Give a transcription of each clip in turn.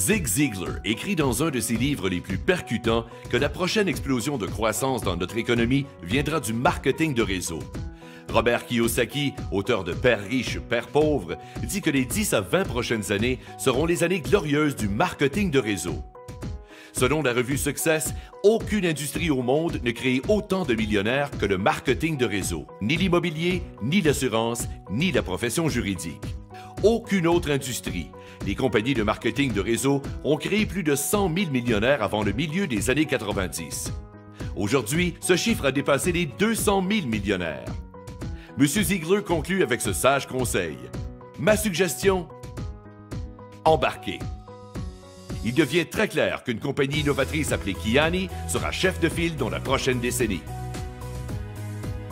Zig Ziglar écrit dans un de ses livres les plus percutants que la prochaine explosion de croissance dans notre économie viendra du marketing de réseau. Robert Kiyosaki, auteur de Père riche, Père pauvre, dit que les 10 à 20 prochaines années seront les années glorieuses du marketing de réseau. Selon la revue Success, aucune industrie au monde ne crée autant de millionnaires que le marketing de réseau. Ni l'immobilier, ni l'assurance, ni la profession juridique. Aucune autre industrie. Les compagnies de marketing de réseau ont créé plus de 100 000 millionnaires avant le milieu des années 90. Aujourd'hui, ce chiffre a dépassé les 200 000 millionnaires. M. Ziglar conclut avec ce sage conseil. Ma suggestion? Embarquez. Il devient très clair qu'une compagnie innovatrice appelée Kiani sera chef de file dans la prochaine décennie.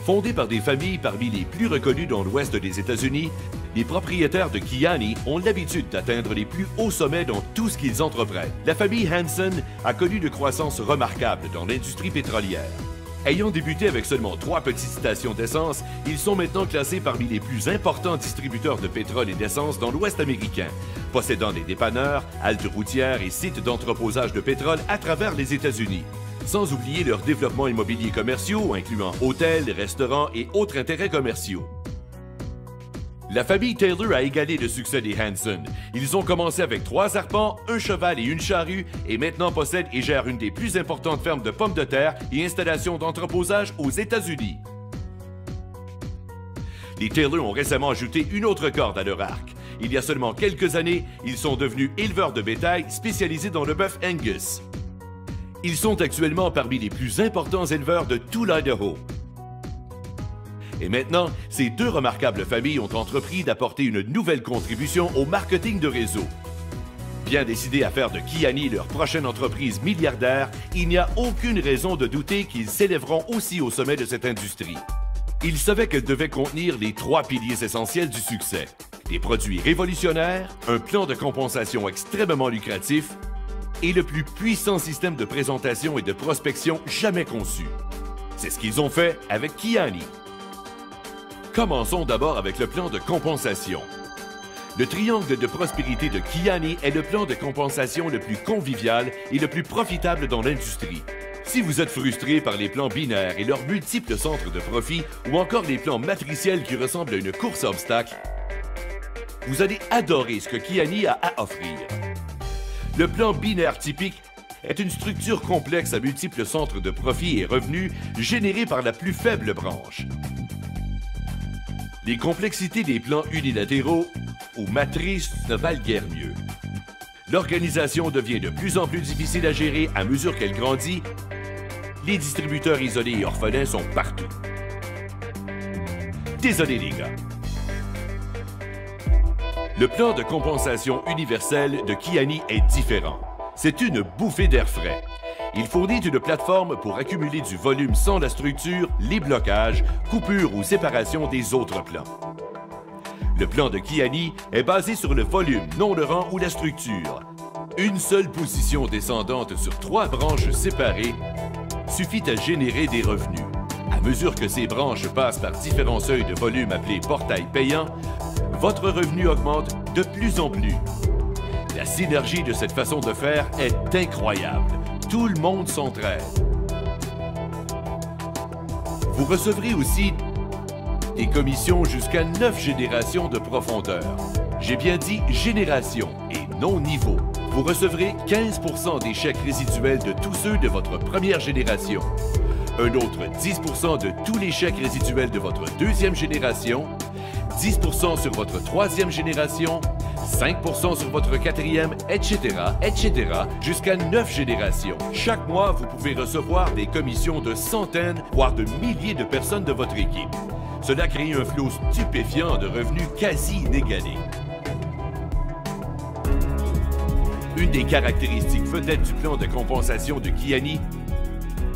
Fondée par des familles parmi les plus reconnues dans l'ouest des États-Unis, les propriétaires de Kiani ont l'habitude d'atteindre les plus hauts sommets dans tout ce qu'ils entreprennent. La famille Hanson a connu une croissance remarquable dans l'industrie pétrolière. Ayant débuté avec seulement 3 petites stations d'essence, ils sont maintenant classés parmi les plus importants distributeurs de pétrole et d'essence dans l'Ouest américain, possédant des dépanneurs, haltes routières et sites d'entreposage de pétrole à travers les États-Unis. Sans oublier leurs développements immobiliers commerciaux, incluant hôtels, restaurants et autres intérêts commerciaux. La famille Taylor a égalé le succès des Hanson. Ils ont commencé avec 3 arpents, un cheval et une charrue et maintenant possèdent et gèrent une des plus importantes fermes de pommes de terre et installations d'entreposage aux États-Unis. Les Taylor ont récemment ajouté une autre corde à leur arc. Il y a seulement quelques années, ils sont devenus éleveurs de bétail spécialisés dans le bœuf Angus. Ils sont actuellement parmi les plus importants éleveurs de tout l'Idaho. Et maintenant, ces 2 remarquables familles ont entrepris d'apporter une nouvelle contribution au marketing de réseau. Bien décidés à faire de Kiani leur prochaine entreprise milliardaire, il n'y a aucune raison de douter qu'ils s'élèveront aussi au sommet de cette industrie. Ils savaient qu'elle devait contenir les 3 piliers essentiels du succès. Des produits révolutionnaires, un plan de compensation extrêmement lucratif et le plus puissant système de présentation et de prospection jamais conçu. C'est ce qu'ils ont fait avec Kiani. Commençons d'abord avec le plan de compensation. Le triangle de prospérité de Kiani est le plan de compensation le plus convivial et le plus profitable dans l'industrie. Si vous êtes frustré par les plans binaires et leurs multiples centres de profit ou encore les plans matriciels qui ressemblent à une course à obstacles, vous allez adorer ce que Kiani a à offrir. Le plan binaire typique est une structure complexe à multiples centres de profit et revenus générés par la plus faible branche. Les complexités des plans unilatéraux ou matrices ne valent guère mieux. L'organisation devient de plus en plus difficile à gérer à mesure qu'elle grandit. Les distributeurs isolés et orphelins sont partout. Désolé les gars. Le plan de compensation universel de Kiani est différent. C'est une bouffée d'air frais. Il fournit une plateforme pour accumuler du volume sans la structure, les blocages, coupures ou séparations des autres plans. Le plan de Kiani est basé sur le volume, non le rang ou la structure. Une seule position descendante sur 3 branches séparées suffit à générer des revenus. À mesure que ces branches passent par différents seuils de volume appelés portails payants, votre revenu augmente de plus en plus. La synergie de cette façon de faire est incroyable. Tout le monde s'entraide. Vous recevrez aussi des commissions jusqu'à 9 générations de profondeur. J'ai bien dit génération et non niveau. Vous recevrez 15% des chèques résiduels de tous ceux de votre première génération, un autre 10% de tous les chèques résiduels de votre deuxième génération, 10% sur votre troisième génération, 5% sur votre quatrième, etc., jusqu'à 9 générations. Chaque mois, vous pouvez recevoir des commissions de centaines, voire de milliers de personnes de votre équipe. Cela crée un flot stupéfiant de revenus quasi inégalés. Une des caractéristiques vedettes du plan de compensation de Kiani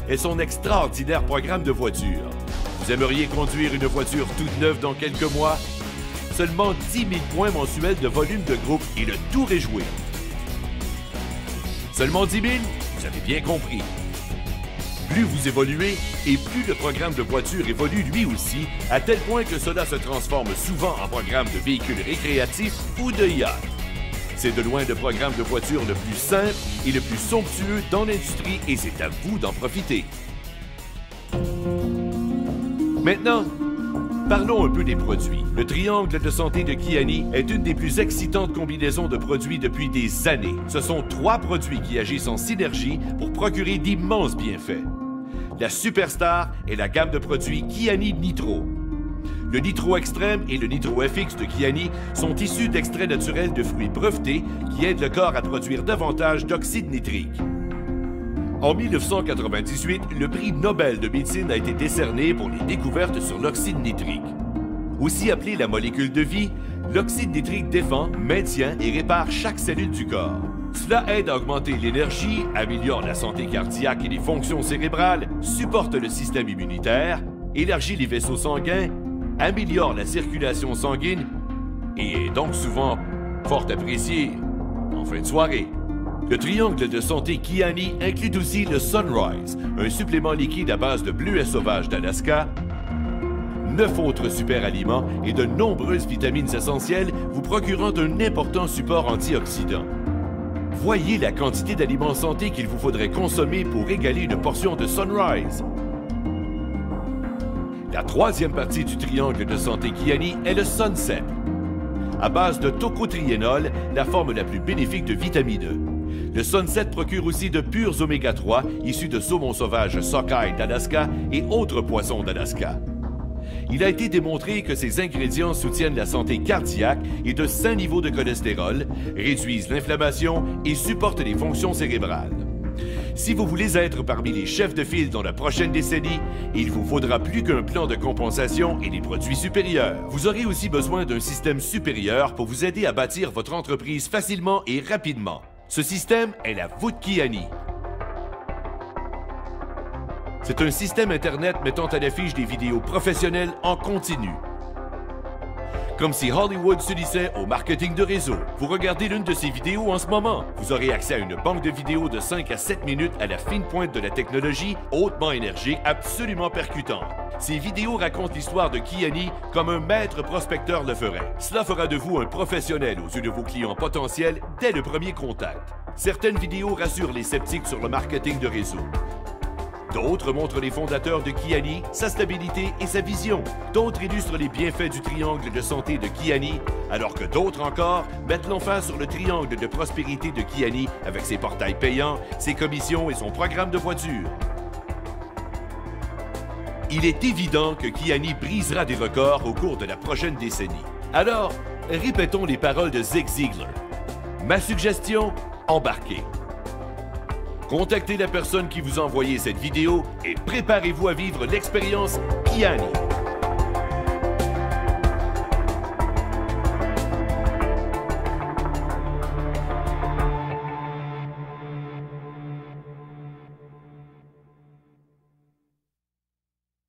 est son extraordinaire programme de voitures. Vous aimeriez conduire une voiture toute neuve dans quelques mois? Seulement 10 000 points mensuels de volume de groupe et le tour est joué. Seulement 10 000? Vous avez bien compris. Plus vous évoluez et plus le programme de voiture évolue lui aussi, à tel point que cela se transforme souvent en programme de véhicules récréatifs ou de yachts. C'est de loin le programme de voiture le plus simple et le plus somptueux dans l'industrie et c'est à vous d'en profiter. Maintenant, parlons un peu des produits. Le triangle de santé de Kiani est une des plus excitantes combinaisons de produits depuis des années. Ce sont 3 produits qui agissent en synergie pour procurer d'immenses bienfaits. La superstar est la gamme de produits Kiani Nitro. Le Nitro Extrême et le Nitro FX de Kiani sont issus d'extraits naturels de fruits brevetés qui aident le corps à produire davantage d'oxyde nitrique. En 1998, le prix Nobel de médecine a été décerné pour les découvertes sur l'oxyde nitrique. Aussi appelé la molécule de vie, l'oxyde nitrique défend, maintient et répare chaque cellule du corps. Cela aide à augmenter l'énergie, améliore la santé cardiaque et les fonctions cérébrales, supporte le système immunitaire, élargit les vaisseaux sanguins, améliore la circulation sanguine et est donc souvent fort apprécié en fin de soirée. Le triangle de santé Kiani inclut aussi le Sunrise, un supplément liquide à base de bleuets sauvages d'Alaska, 9 autres super aliments et de nombreuses vitamines essentielles vous procurant un important support antioxydant. Voyez la quantité d'aliments santé qu'il vous faudrait consommer pour égaler une portion de Sunrise. La troisième partie du triangle de santé Kiani est le Sunset. À base de tocotriénol, la forme la plus bénéfique de vitamine E. Le Sunset procure aussi de purs oméga 3 issus de saumon sauvage sockeye d'Alaska et autres poissons d'Alaska. Il a été démontré que ces ingrédients soutiennent la santé cardiaque et de sains niveaux de cholestérol, réduisent l'inflammation et supportent les fonctions cérébrales. Si vous voulez être parmi les chefs de file dans la prochaine décennie, il vous faudra plus qu'un plan de compensation et des produits supérieurs. Vous aurez aussi besoin d'un système supérieur pour vous aider à bâtir votre entreprise facilement et rapidement. Ce système est la voûte Kiani. C'est un système Internet mettant à l'affiche des vidéos professionnelles en continu. Comme si Hollywood s'unissait au marketing de réseau. Vous regardez l'une de ces vidéos en ce moment. Vous aurez accès à une banque de vidéos de 5 à 7 minutes à la fine pointe de la technologie, hautement énergique, absolument percutante. Ces vidéos racontent l'histoire de Kiani comme un maître prospecteur le ferait. Cela fera de vous un professionnel aux yeux de vos clients potentiels dès le premier contact. Certaines vidéos rassurent les sceptiques sur le marketing de réseau. D'autres montrent les fondateurs de Kiani, sa stabilité et sa vision. D'autres illustrent les bienfaits du triangle de santé de Kiani, alors que d'autres encore mettent l'emphase sur le triangle de prospérité de Kiani avec ses portails payants, ses commissions et son programme de voiture. Il est évident que Kiani brisera des records au cours de la prochaine décennie. Alors, répétons les paroles de Zig Ziglar. Ma suggestion, embarquez. Contactez la personne qui vous a envoyé cette vidéo et préparez-vous à vivre l'expérience Kiani.